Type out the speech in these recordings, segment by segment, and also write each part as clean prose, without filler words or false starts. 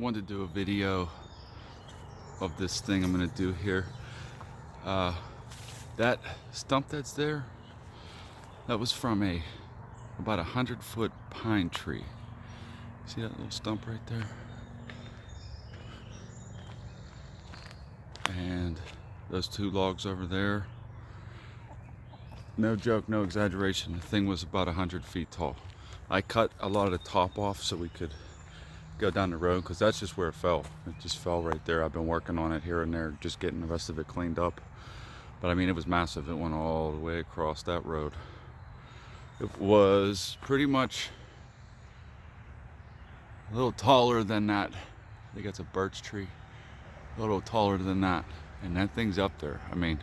wanted to do a video of this thing I'm gonna do here. That stump that's there, that was from about 100-foot pine tree. See that little stump right there? And those two logs over there, no joke, no exaggeration, the thing was about 100 feet tall. I cut a lot of the top off so we could go down the road, because that's just where it fell. It just fell right there. I've been working on it here and there, just getting the rest of it cleaned up. But I mean, it was massive. It went all the way across that road. It was pretty much a little taller than that. I think it's a birch tree. A little taller than that. And that thing's up there. I mean,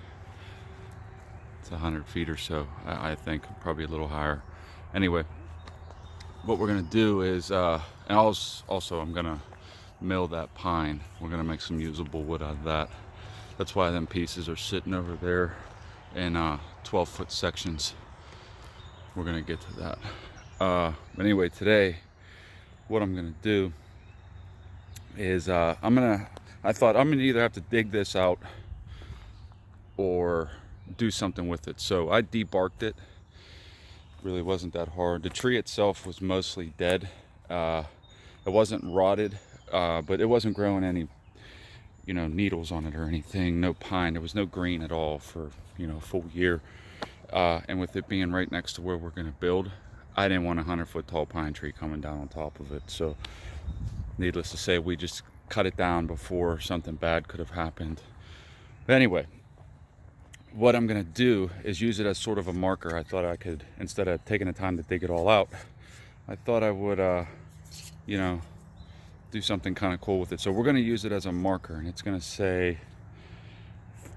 it's 100 feet or so, I think, probably a little higher. Anyway, what we're gonna do is, and also I'm gonna mill that pine. We're gonna make some usable wood out of that. That's why them pieces are sitting over there in 12-foot sections. We're gonna get to that. But anyway, today, what I'm gonna do is I thought I'm gonna either have to dig this out or do something with it. So I debarked it. Really wasn't that hard. The tree itself was mostly dead. It wasn't rotted, but it wasn't growing any, needles on it or anything. No pine. There was no green at all for, a full year. And with it being right next to where we're going to build, I didn't want a 100-foot tall pine tree coming down on top of it. So needless to say, we just cut it down before something bad could have happened. But anyway, what I'm gonna do is use it as sort of a marker. I thought I could, instead of taking the time to dig it all out, I thought I would, do something kind of cool with it. So we're gonna use it as a marker, and it's gonna say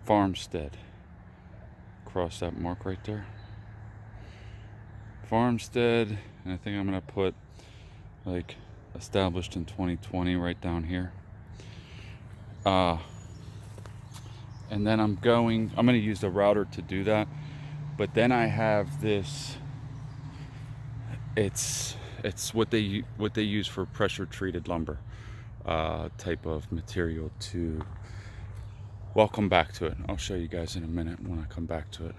Farmstead. Cross that mark right there. Farmstead, and I think I'm gonna put like established in 2020 right down here. And then I'm gonna use the router to do that. But then I have this, it's what they use for pressure treated lumber type of material to, well, I'll come back to it. I'll show you guys in a minute when I come back to it.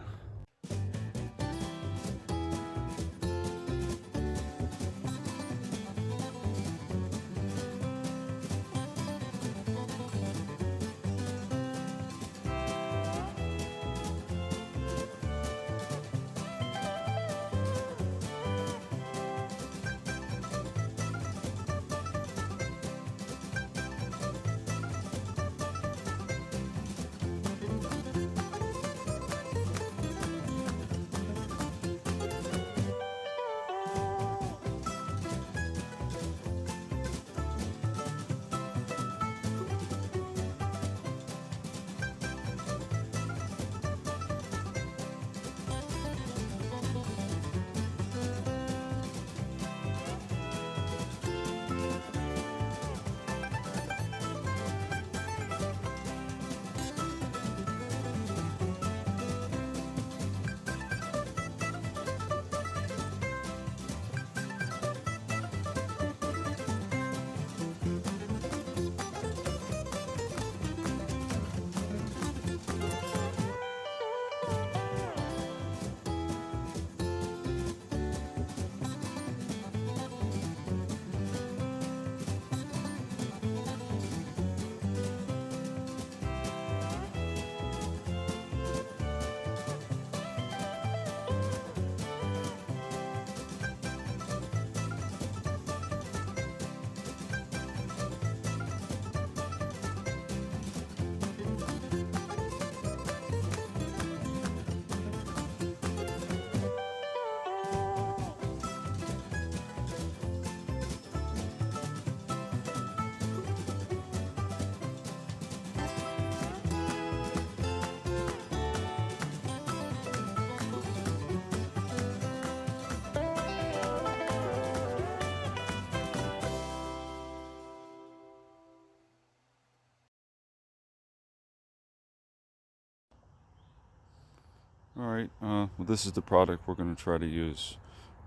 All right, well, this is the product we're going to try to use.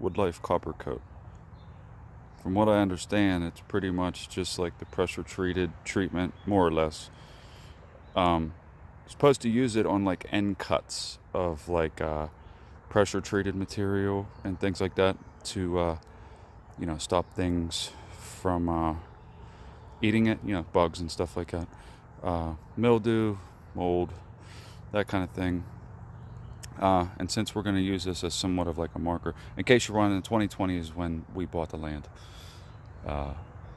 Woodlife Copper Coat. from what I understand, it's pretty much just like the pressure treated treatment, more or less. Supposed to use it on like end cuts of like pressure treated material and things like that to stop things from eating it, bugs and stuff like that, mildew, mold, that kind of thing. And since we're going to use this as somewhat of like a marker, in case you're wondering, 2020 is when we bought the land.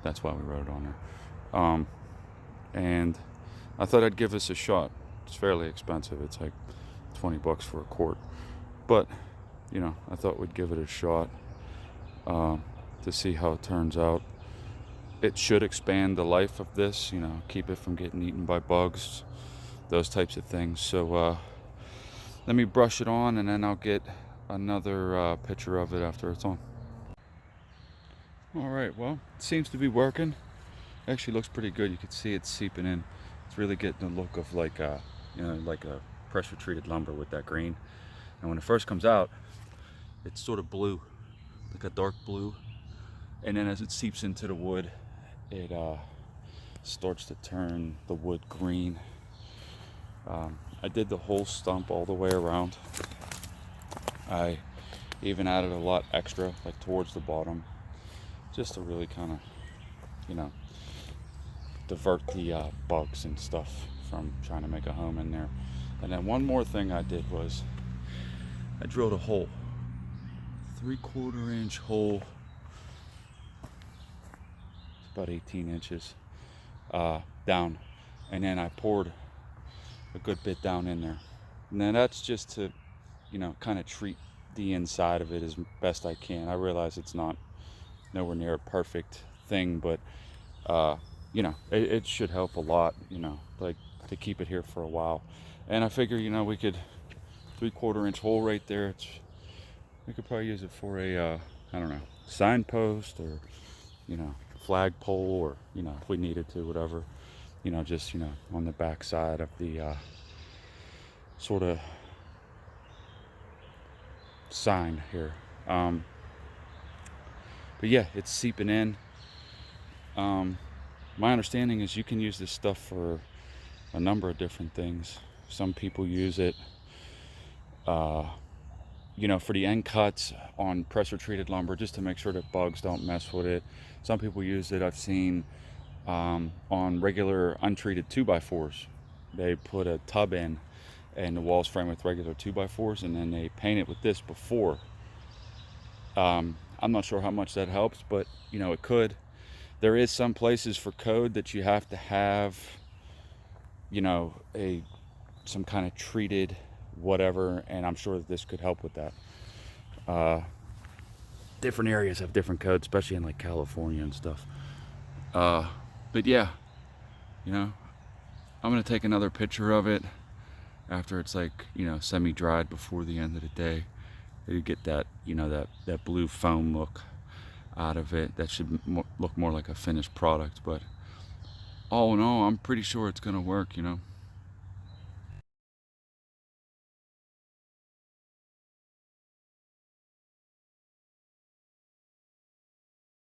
That's why we wrote it on there. And I thought I'd give this a shot. It's fairly expensive. It's like $20 for a quart. But, I thought we'd give it a shot to see how it turns out. It should expand the life of this, keep it from getting eaten by bugs, those types of things. So let me brush it on, and then I'll get another picture of it after it's on. All right, well, it seems to be working. Actually looks pretty good. You can see it seeping in. It's really getting the look of like a pressure treated lumber with that green. And when it first comes out, it's sort of blue, like a dark blue. And then as it seeps into the wood, it starts to turn the wood green. I did the whole stump all the way around. I even added a lot extra, like towards the bottom, just to really kind of, divert the bugs and stuff from trying to make a home in there. And then one more thing I did was I drilled a hole, 3/4 inch hole, about 18 inches down, and then I poured a good bit down in there. And then that's just to kind of treat the inside of it as best I can. I realize it's nowhere near a perfect thing, but it should help a lot, like to keep it here for a while. And I figure we could 3/4 inch hole right there. We could probably use it for a I don't know, signpost, or flagpole, or if we needed to, whatever, just on the back side of the sort of sign here. But yeah, it's seeping in. My understanding is you can use this stuff for a number of different things. Some people use it for the end cuts on pressure treated lumber, just to make sure that bugs don't mess with it. Some people use it, I've seen, on regular untreated 2x4s. They put a tub in and the walls frame with regular 2x4s, and then they paint it with this before. I'm not sure how much that helps, but it could. There is some places for code that you have to have some kind of treated whatever, and I'm sure that this could help with that. Different areas have different codes, especially in like California and stuff. But yeah, I'm gonna take another picture of it after it's like semi-dried before the end of the day. You get that that blue foam look out of it. That should look more like a finished product. But all in all, I'm pretty sure it's gonna work.